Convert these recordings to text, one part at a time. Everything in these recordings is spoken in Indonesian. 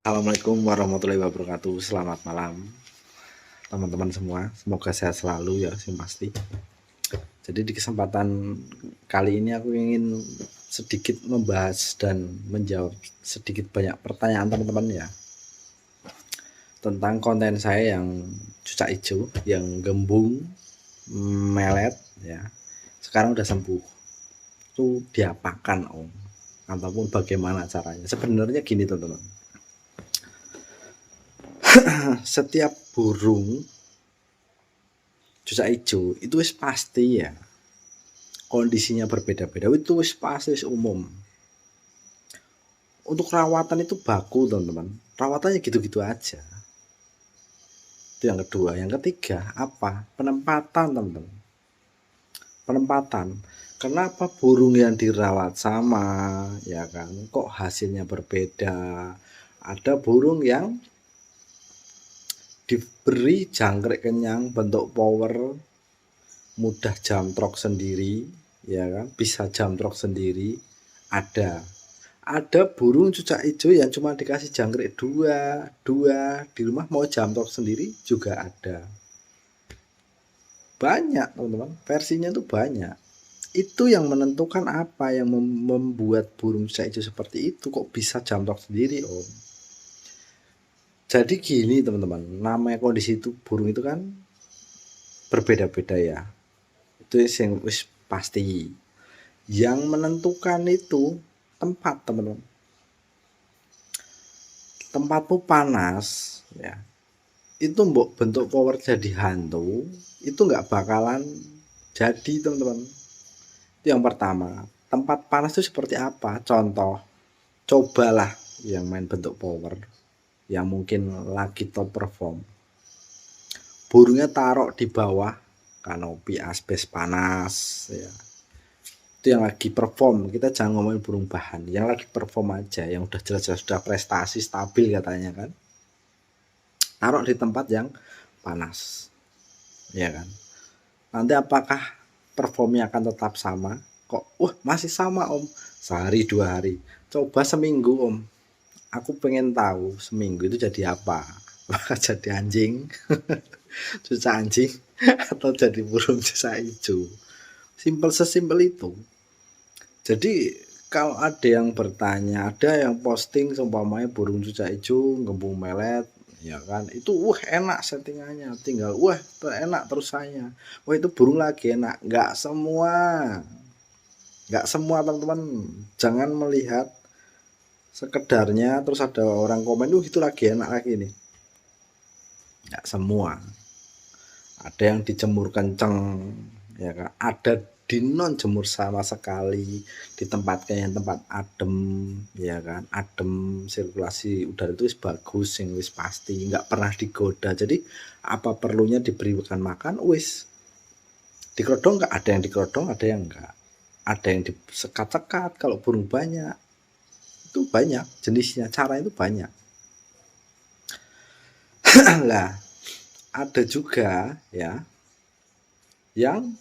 Assalamualaikum warahmatullahi wabarakatuh. Selamat malam teman-teman semua. Semoga sehat selalu ya sih pasti. Jadi di kesempatan kali ini aku ingin sedikit membahas dan menjawab sedikit banyak pertanyaan teman-teman ya. Tentang konten saya yang cucak hijau, yang gembung, melet ya. Sekarang udah sembuh. Itu diapakan Om? Ataupun bagaimana caranya? Sebenarnya gini teman-teman. Setiap burung cucak hijau itu wis pasti ya kondisinya berbeda-beda, itu wis pasti wis umum. Untuk rawatan itu baku teman-teman, rawatannya gitu-gitu aja. Itu yang kedua. Yang ketiga apa? Penempatan teman-teman. Penempatan. Kenapa burung yang dirawat sama ya kan kok hasilnya berbeda? Ada burung yang diberi jangkrik kenyang, bentuk power, mudah jamtrok sendiri ya kan, bisa jamtrok sendiri. Ada burung cucak hijau yang cuma dikasih jangkrik dua di rumah mau jamtrok sendiri juga ada. Banyak teman-teman, versinya tuh banyak. Itu yang menentukan apa yang membuat burung cucak hijau seperti itu kok bisa jamtrok sendiri Om. Jadi gini teman-teman, namanya kondisi itu burung itu kan berbeda-beda ya. Itu yang wis pasti. Yang menentukan itu tempat teman-teman. Tempatmu panas ya, itu mbok bentuk power jadi hantu itu nggak bakalan jadi teman-teman. Itu yang pertama. Tempat panas itu seperti apa? Contoh, cobalah yang main bentuk power yang mungkin lagi top perform, burungnya taruh di bawah kanopi asbes panas ya. Itu yang lagi perform. Kita jangan ngomongin burung bahan, yang lagi perform aja, yang udah jelas-jelas sudah prestasi stabil katanya kan, taruh di tempat yang panas ya kan. Nanti apakah performnya akan tetap sama? Kok masih sama Om, sehari 2 hari, coba seminggu Om, aku pengen tahu seminggu itu jadi apa. Apakah jadi anjing cucak anjing atau jadi burung cucak hijau? Sesimpel itu. Jadi kalau ada yang bertanya, ada yang posting seumpamanya burung cucak hijau gembung melet ya kan, itu enak settingannya, tinggal enak terusannya, itu burung lagi enak. Nggak semua teman-teman, jangan melihat sekedarnya terus ada orang komen itu lagi enak lagi nih. Nggak semua. Ada yang dijemur kenceng ya kan, ada di non jemur sama sekali, ditempatkan yang tempat adem ya kan, adem, sirkulasi udara itu bagus, yang wis pasti nggak pernah digoda. Jadi apa perlunya diberikan makan wis dikerodong, nggak ada yang dikerodong, ada yang enggak, ada yang disekat-sekat. Kalau burung banyak itu banyak jenisnya, cara itu banyak. Lah ada juga ya yang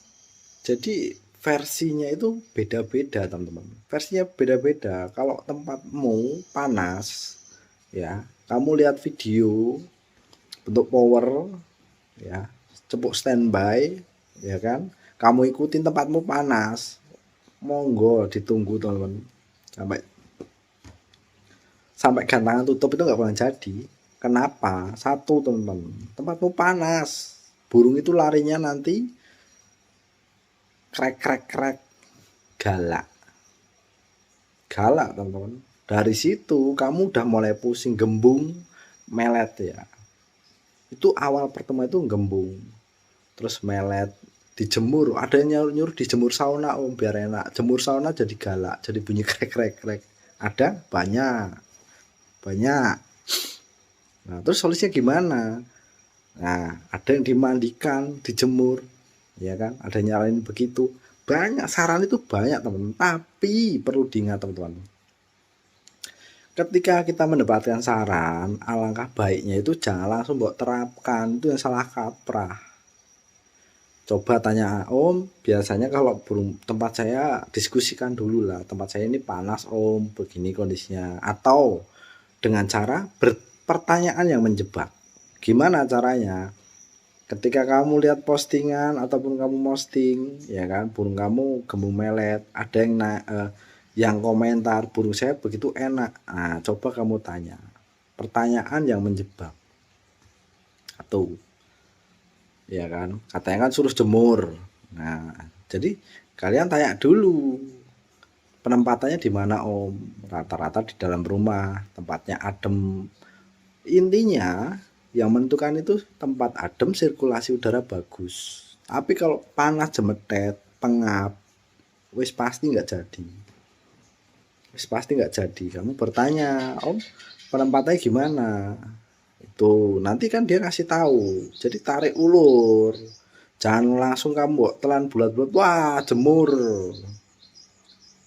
jadi versinya itu beda-beda teman-teman, versinya beda-beda. Kalau tempatmu panas ya, kamu lihat video bentuk power ya, cepuk standby ya kan, kamu ikutin tempatmu panas, monggo ditunggu teman-teman, sampai gantangan tutup itu nggak pernah jadi. Kenapa? Satu teman-teman, tempatmu panas, burung itu larinya nanti krek galak teman-teman. Dari situ kamu udah mulai pusing, gembung melet ya. Itu awal pertama itu gembung terus melet, dijemur. Ada yang nyuruh dijemur sauna Om biar enak. Jemur sauna jadi galak, jadi bunyi krek. Ada banyak. Nah terus solusinya gimana? Nah ada yang dimandikan, dijemur ya kan, ada nyalain begitu. Banyak saran itu banyak teman-teman, tapi perlu diingat teman-teman, ketika kita mendapatkan saran, alangkah baiknya itu jangan langsung buat terapkan, itu yang salah kaprah. Coba tanya Om, biasanya kalau burung tempat saya, diskusikan dulu lah, tempat saya ini panas Om, begini kondisinya. Atau dengan cara pertanyaan yang menjebak. Gimana caranya? Ketika kamu lihat postingan ataupun kamu posting, ya kan, burung kamu gembung melet, ada yang komentar burung saya begitu enak. Nah, coba kamu tanya pertanyaan yang menjebak. Atau ya kan, katanya kan suruh jemur. Nah, jadi kalian tanya dulu penempatannya di mana Om. Rata-rata di dalam rumah, tempatnya adem. Intinya yang menentukan itu tempat adem, sirkulasi udara bagus. Tapi kalau panas jemetet, pengap, wis pasti nggak jadi. Wis pasti nggak jadi. Kamu bertanya, Om, penempatannya gimana? Itu nanti kan dia kasih tahu. Jadi tarik ulur. Jangan langsung kamu telan bulat-bulat, wah jemur.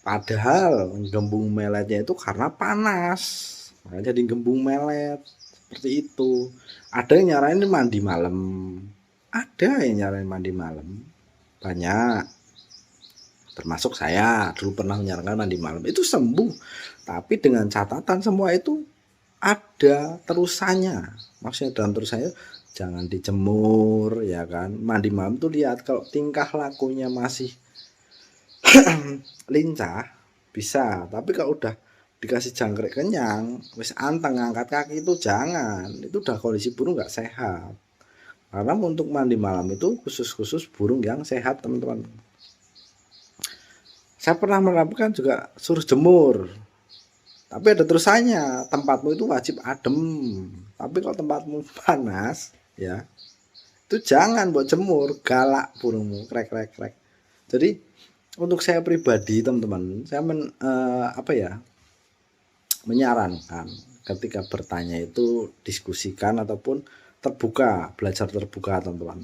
Padahal gembung meletnya itu karena panas. Makanya jadi gembung melet. Seperti itu. Ada yang nyaranin mandi malam. Ada yang nyaranin mandi malam. Banyak. Termasuk saya dulu pernah menyarankan mandi malam. Itu sembuh. Tapi dengan catatan semua itu ada terusannya. Maksudnya dalam terusannya jangan dijemur, ya kan. Mandi malam tuh lihat kalau tingkah lakunya masih lincah bisa, tapi kalau udah dikasih jangkrik kenyang wis anteng ngangkat kaki itu jangan, itu udah kondisi burung nggak sehat. Karena untuk mandi malam itu khusus burung yang sehat teman-teman. Saya pernah menerapkan juga suruh jemur, tapi ada terusannya, tempatmu itu wajib adem. Tapi kalau tempatmu panas ya itu jangan buat jemur, galak burungmu, krek. Jadi untuk saya pribadi teman-teman, saya menyarankan ketika bertanya itu diskusikan ataupun terbuka, belajar terbuka teman-teman.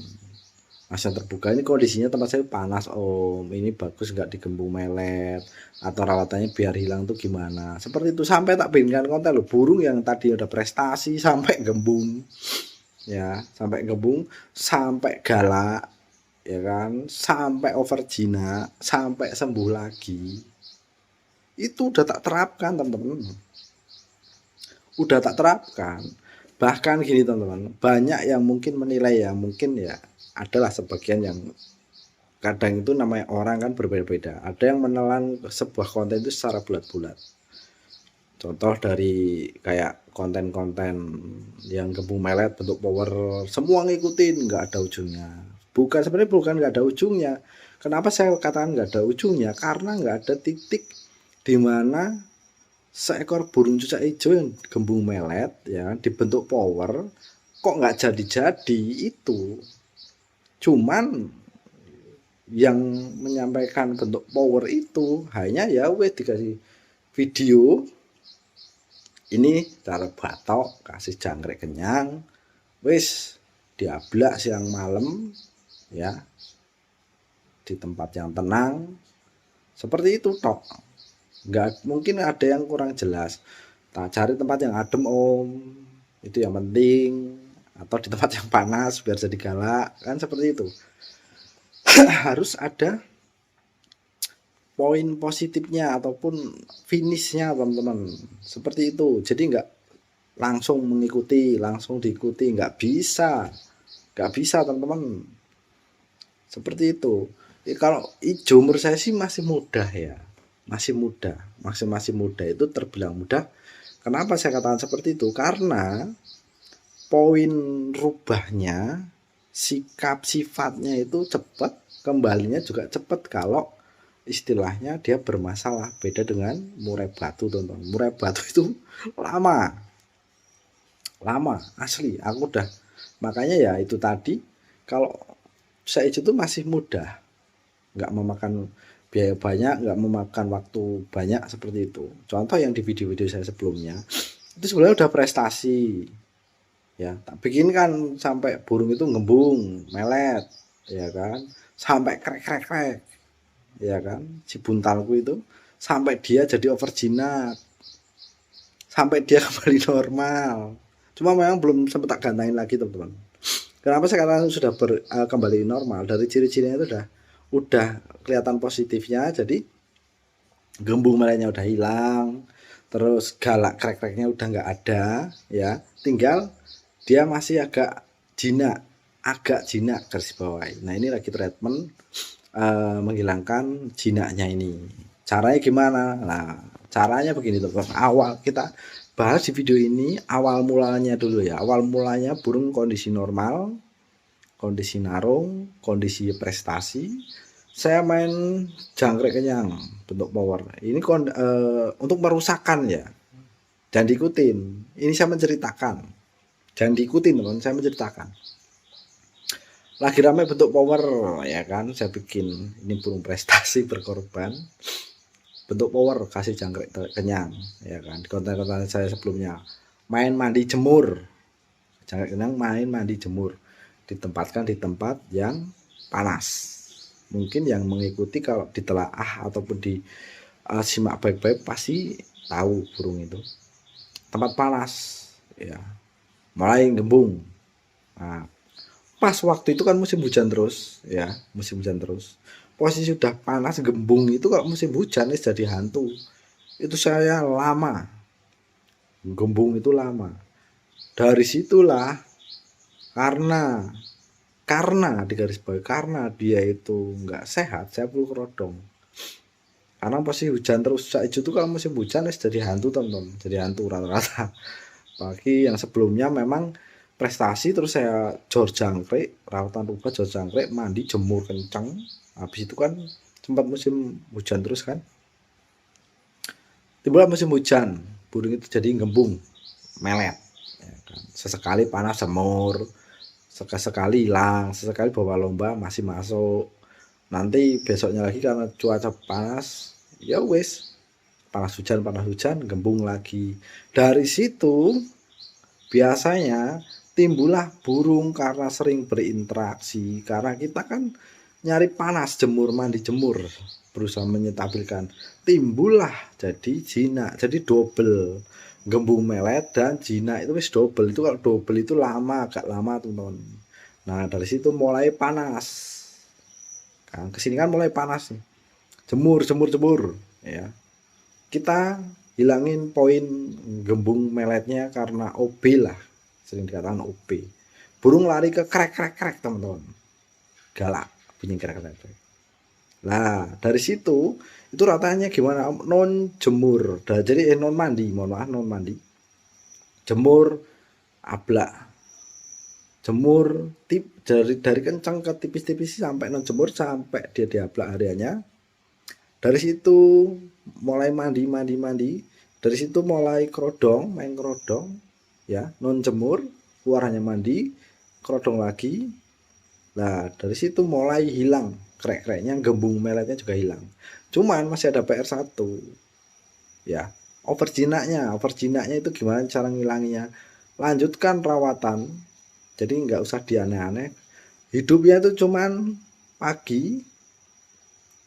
Masa terbuka ini kondisinya tempat saya panas Om, ini bagus nggak digembung melet, atau rawatannya biar hilang tuh gimana, seperti itu. Sampai tak bikinkan konten loh, burung yang tadi udah prestasi sampai gembung, ya sampai gembung, sampai galak, ya kan, sampai over jinak, sampai sembuh lagi. Itu udah tak terapkan teman-teman, udah tak terapkan. Bahkan gini teman-teman, banyak yang mungkin menilai ya, mungkin ya adalah sebagian yang kadang itu namanya orang kan berbeda-beda. Ada yang menelan sebuah konten itu secara bulat-bulat. Contoh dari kayak konten-konten yang gembung melet bentuk power, semua ngikutin, nggak ada ujungnya. Sebenarnya bukan nggak ada ujungnya. Kenapa saya katakan nggak ada ujungnya? Karena nggak ada titik di mana seekor burung cucak hijau yang gembung melet ya dibentuk power kok nggak jadi-jadi. Itu cuman yang menyampaikan bentuk power itu hanya ya wes dikasih video, ini cara batok, kasih jangkrik kenyang, wes diablak siang malam ya di tempat yang tenang, seperti itu tok. Nggak mungkin ada yang kurang jelas. Tak cari tempat yang adem Om, itu yang penting, atau di tempat yang panas biar jadi galak, kan seperti itu. Harus ada poin positifnya ataupun finishnya teman-teman, seperti itu. Jadi nggak langsung mengikuti, langsung diikuti, nggak bisa teman-teman, seperti itu. Kalau hijau menurut saya sih masih mudah ya, masih muda itu terbilang mudah. Kenapa saya katakan seperti itu? Karena poin rubahnya, sikap sifatnya itu cepat, kembalinya juga cepat. Kalau istilahnya dia bermasalah, beda dengan murai batu teman-teman. Murai batu itu lama asli, aku udah, makanya ya itu tadi, kalau saya itu masih mudah, nggak memakan biaya banyak, nggak memakan waktu banyak, seperti itu. Contoh yang di video-video saya sebelumnya itu sebenarnya udah prestasi ya, tak bikin kan sampai burung itu ngembung melet ya kan, sampai krek ya kan, si buntalku itu sampai dia jadi over jinak, sampai dia kembali normal. Cuma memang belum sempat tak gantain lagi teman-teman. Kenapa saya katakan sudah kembali normal? Dari ciri-cirinya itu udah kelihatan positifnya. Jadi gembung meletnya udah hilang, terus galak krek-kreknya udah nggak ada ya, tinggal dia masih agak jinak garis bawahi. Nah ini lagi treatment menghilangkan jinaknya ini. Caranya gimana? Nah caranya begini teman-teman, awal kita bahas di video ini awal mulanya dulu ya. Awal mulanya burung kondisi normal, kondisi narung, kondisi prestasi. Saya main jangkrik kenyang bentuk power. Ini untuk merusakkan ya. Jangan diikutin. Ini saya menceritakan. Jangan diikutin teman, saya menceritakan. Lagi ramai bentuk power ya kan, saya bikin ini burung prestasi berkorban. Bentuk power kasih jangkrik kenyang ya kan. Di konten-konten saya sebelumnya main mandi jemur. Jangkrik kenyang main mandi jemur. Ditempatkan di tempat yang panas. Mungkin yang mengikuti kalau ditelaah ataupun di simak baik-baik pasti tahu burung itu tempat panas ya, mulai gembung. Nah, pas waktu itu kan musim hujan terus ya, musim hujan terus, posisi sudah panas gembung itu kalau musim hujan jadi hantu. Itu saya lama gembung, itu lama. Dari situlah karena di garis bawah, karena dia itu nggak sehat, saya perlu kerodong. Karena pasti hujan terus saat itu kalau musim hujan jadi hantu teman-teman, jadi hantu rata-rata. Apalagi yang sebelumnya memang prestasi, terus saya jor jangkrik, rawatan rubah, jor jangkrik, mandi jemur kencang. Habis itu kan sempat musim hujan terus kan. Tiba musim hujan, burung itu jadi gembung, melet. Ya kan. Sesekali panas semur, sekali hilang, sesekali bawa lomba masih masuk. Nanti besoknya lagi karena cuaca panas, ya wes panas hujan gembung lagi. Dari situ biasanya timbullah burung karena sering berinteraksi, karena kita kan nyari panas, jemur mandi jemur, berusaha menyetabilkan, timbullah jadi jinak, jadi double. Gembung melet dan jinak itu wis double. Itu kalau double itu lama, agak lama teman-teman. Nah dari situ mulai panas kan, kesini kan mulai panas nih, jemur ya. Kita hilangin poin gembung meletnya karena OB lah, sering dikatakan OB. Burung lari ke krek teman-teman, galak bunyi krek. Nah dari situ itu ratanya gimana, non jemur, jadi non mandi, mohon maaf, non mandi, jemur ablak, jemur dari kencang ke tipis-tipis sampai non jemur, sampai dia diablak hariannya. Dari situ mulai mandi. Dari situ mulai kerodong, main kerodong ya, non jemur, keluar hanya mandi, kerodong lagi. Nah dari situ mulai hilang krek-kreknya, gembung meletnya juga hilang. Cuman masih ada PR1 ya, over jinaknya itu gimana cara ngilanginya. Lanjutkan rawatan, jadi nggak usah dianeh-aneh. Hidupnya itu cuman pagi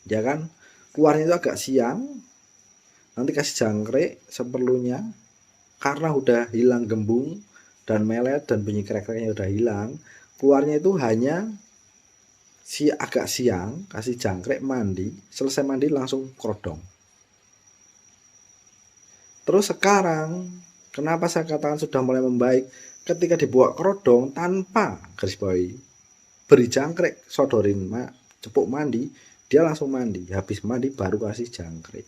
ya kan, keluarnya itu agak siang, nanti kasih jangkrik seperlunya. Karena udah hilang gembung dan melet dan bunyi krek-kreknya udah hilang, keluarnya itu hanya agak siang, kasih jangkrik, mandi, selesai mandi langsung kerodong. Terus sekarang kenapa saya katakan sudah mulai membaik, ketika dibawa kerodong tanpa garis bawahi, beri jangkrik, sodorin cepuk mandi, dia langsung mandi, habis mandi baru kasih jangkrik,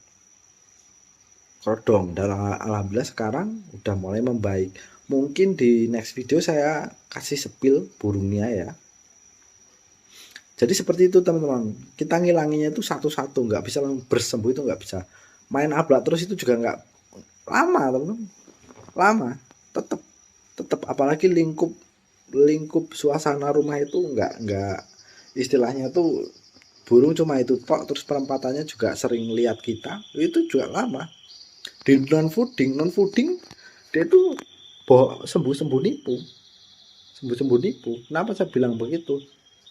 kerodong. Dan alhamdulillah sekarang udah mulai membaik. Mungkin di next video saya kasih spill burungnya ya. Jadi seperti itu teman-teman, kita ngilanginya itu satu-satu, nggak bisa bersembuh, itu nggak bisa. Main ablak terus itu juga nggak lama teman-teman, lama, tetap apalagi lingkup suasana rumah itu nggak istilahnya tuh, burung cuma itu tok, terus penempatannya juga sering lihat kita, itu juga lama. Di non fooding dia tuh sembuh nipu. Kenapa saya bilang begitu?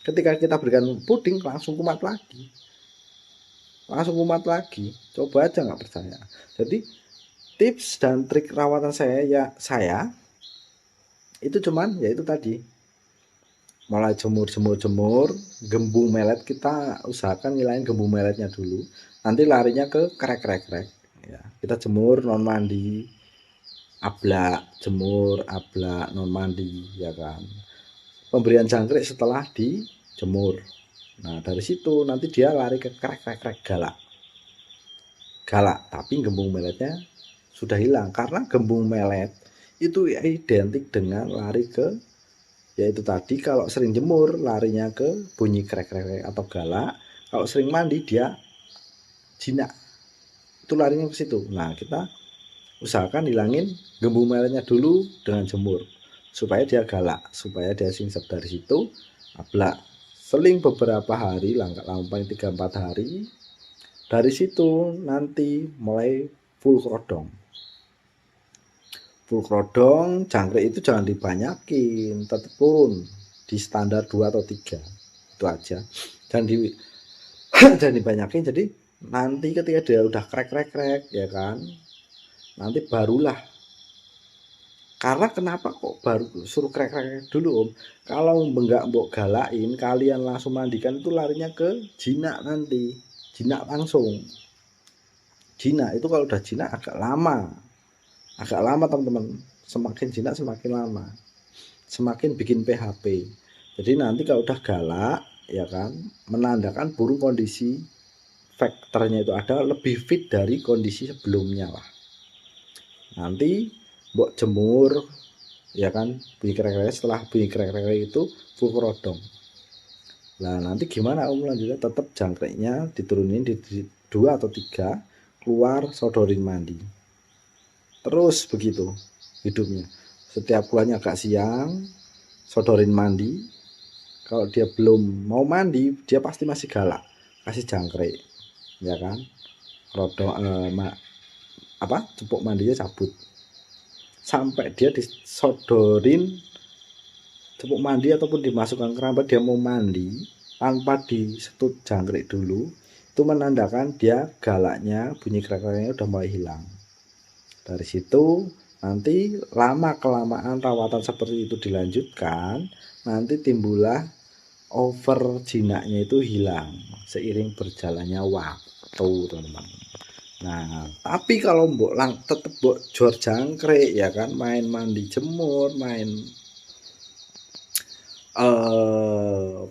Ketika kita berikan puding langsung kumat lagi, coba aja nggak percaya. Jadi tips dan trik rawatan saya itu cuman ya itu tadi, mulai jemur, gembung melet kita usahakan ngilangin gembung meletnya dulu, nanti larinya ke krek. ya. Kita jemur non mandi, ablak, jemur, ablak, non mandi, ya kan. Pemberian jangkrik setelah dijemur. Nah, dari situ nanti dia lari ke krek galak. Galak, tapi gembung meletnya sudah hilang karena gembung melet itu identik dengan lari ke, yaitu tadi kalau sering jemur larinya ke bunyi krek atau galak, kalau sering mandi dia jinak, itu larinya ke situ. Nah, kita usahakan hilangin gembung meletnya dulu dengan jemur supaya dia galak, supaya dia singset. Dari situ ablak, seling beberapa hari, paling 3-4 hari. Dari situ nanti mulai full kerodong. Full kerodong, jangkrik itu jangan dibanyakin, tetap turun di standar 2 atau 3. Itu aja. Dan jangan dibanyakin, jadi nanti ketika dia udah krek ya kan, nanti barulah. Karena kenapa kok baru suruh krek dulu Om? Kalau enggak mbok galain, kalian langsung mandikan itu larinya ke jinak nanti. Jinak langsung. Jinak itu kalau udah jinak agak lama. Agak lama teman-teman. Semakin jinak semakin lama. Semakin bikin PHP. Jadi nanti kalau udah galak ya kan, menandakan burung kondisi faktornya itu ada lebih fit dari kondisi sebelumnya lah. Nanti mbok jemur ya kan, bunyi krek-krek, setelah bunyi krek-krek itu full kerodong. Nah, nanti gimana Om lanjutnya? Tetap jangkriknya diturunin di 2 atau 3, keluar sodorin mandi. Terus begitu hidupnya. Setiap keluarnya agak siang, sodorin mandi. Kalau dia belum mau mandi, dia pasti masih galak. Kasih jangkrik, ya kan? Kerodong cepuk mandinya cabut. Sampai dia disodorin cepuk mandi ataupun dimasukkan kerambat, dia mau mandi tanpa disetut jangkrik dulu, itu menandakan dia galaknya, bunyi krek-kreknya udah mulai hilang. Dari situ nanti lama kelamaan rawatan seperti itu dilanjutkan, nanti timbullah over jinaknya itu hilang seiring berjalannya waktu teman-teman. Nah, tapi kalau tetep mbok jor jangkrik ya kan, main mandi jemur, main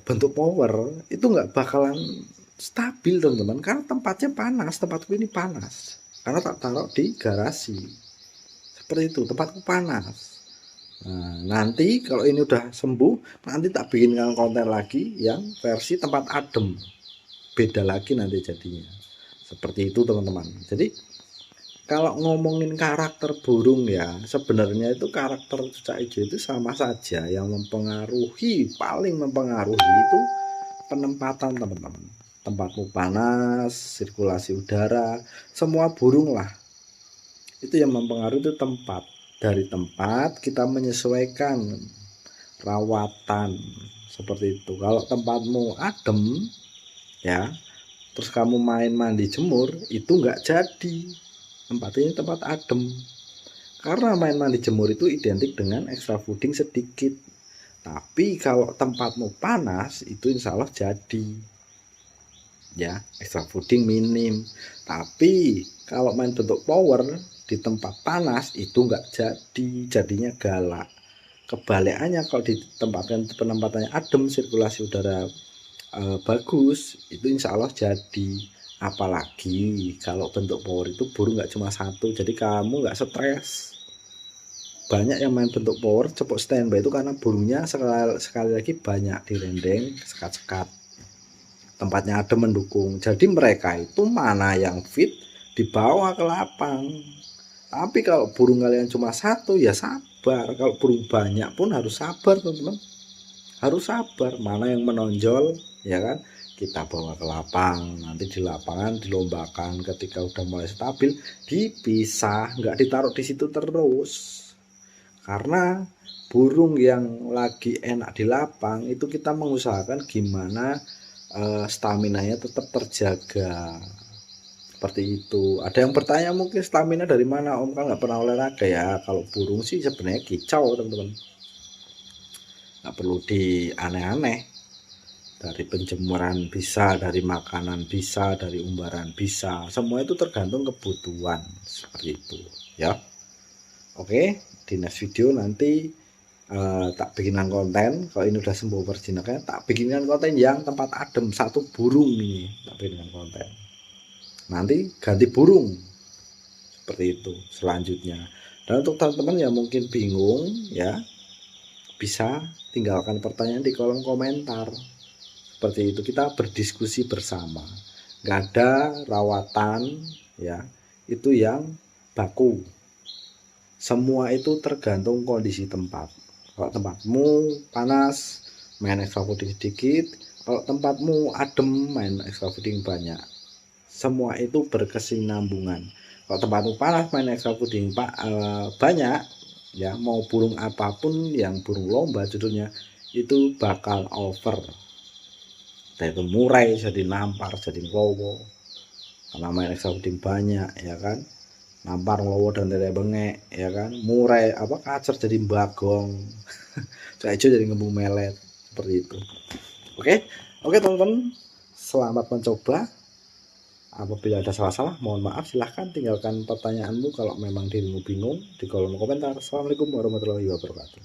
bentuk power, itu nggak bakalan stabil teman-teman, karena tempatnya panas. Tempatku ini panas karena tak taruh di garasi seperti itu, tempatku panas. Nah, nanti kalau ini udah sembuh, nanti tak bikinkan konten lagi yang versi tempat adem, beda lagi nanti jadinya. Seperti itu teman-teman. Jadi kalau ngomongin karakter burung ya, sebenarnya itu karakter cucak hijau itu sama saja. Yang mempengaruhi, paling mempengaruhi itu penempatan teman-teman. Tempatmu panas, sirkulasi udara, semua burung lah. Itu yang mempengaruhi itu tempat. Dari tempat kita menyesuaikan rawatan seperti itu. Kalau tempatmu adem ya, terus kamu main mandi jemur, itu nggak jadi. Tempat ini tempat adem, karena main mandi jemur itu identik dengan extra fooding sedikit. Tapi kalau tempatmu panas, itu insya Allah jadi ya, extra fooding minim. Tapi kalau main bentuk power di tempat panas itu nggak jadi, jadinya galak. Kebalikannya kalau ditempatkan penempatannya adem, sirkulasi udara bagus, itu insya Allah jadi. Apalagi kalau bentuk power itu burung nggak cuma satu, jadi kamu nggak stres. Banyak yang main bentuk power cepet standby itu karena burungnya sekali lagi banyak direndeng, sekat-sekat, tempatnya adem mendukung. Jadi mereka itu mana yang fit dibawa ke lapang. Tapi kalau burung kalian cuma satu ya sabar, kalau burung banyak pun harus sabar teman-teman, harus sabar. Mana yang menonjol ya kan, kita bawa ke lapang, nanti di lapangan dilombakan. Ketika udah mulai stabil dipisah, nggak ditaruh di situ terus. Karena burung yang lagi enak di lapang itu kita mengusahakan gimana staminanya tetap terjaga, seperti itu. Ada yang bertanya mungkin stamina dari mana Om, kan nggak pernah olahraga ya. Kalau burung sih sebenarnya kicau teman-teman, nggak perlu di aneh-aneh. dari penjemuran bisa, dari makanan bisa, dari umbaran bisa, semua itu tergantung kebutuhan seperti itu ya. Oke, di next video nanti tak bikinkan konten. Kalau ini udah sembuh berjinaknya, tak bikinkan konten yang tempat adem, satu burung nih, tak bikinkan konten. Nanti ganti burung seperti itu selanjutnya. Dan untuk teman-teman yang mungkin bingung ya, bisa tinggalkan pertanyaan di kolom komentar. Seperti itu, kita berdiskusi bersama. Nggak ada rawatan ya, itu yang baku. Semua itu tergantung kondisi tempat. Kalau tempatmu panas, main extra fooding sedikit. Kalau tempatmu adem, main extra fooding banyak. Semua itu berkesinambungan. Kalau tempatmu panas, main extra fooding banyak, ya mau burung apapun, yang burung lomba judulnya, itu bakal over. Itu murai jadi nampar, jadi lowo. Karena main extra fooding banyak, ya kan. Nampar, lowo, dan lele bengek, ya kan. Murai kacer jadi bagong. Hijau jadi ngembung melet, seperti itu. Oke teman-teman, selamat mencoba. Apabila ada salah-salah, mohon maaf. Silahkan tinggalkan pertanyaanmu kalau memang dirimu bingung di kolom komentar. Assalamualaikum warahmatullahi wabarakatuh.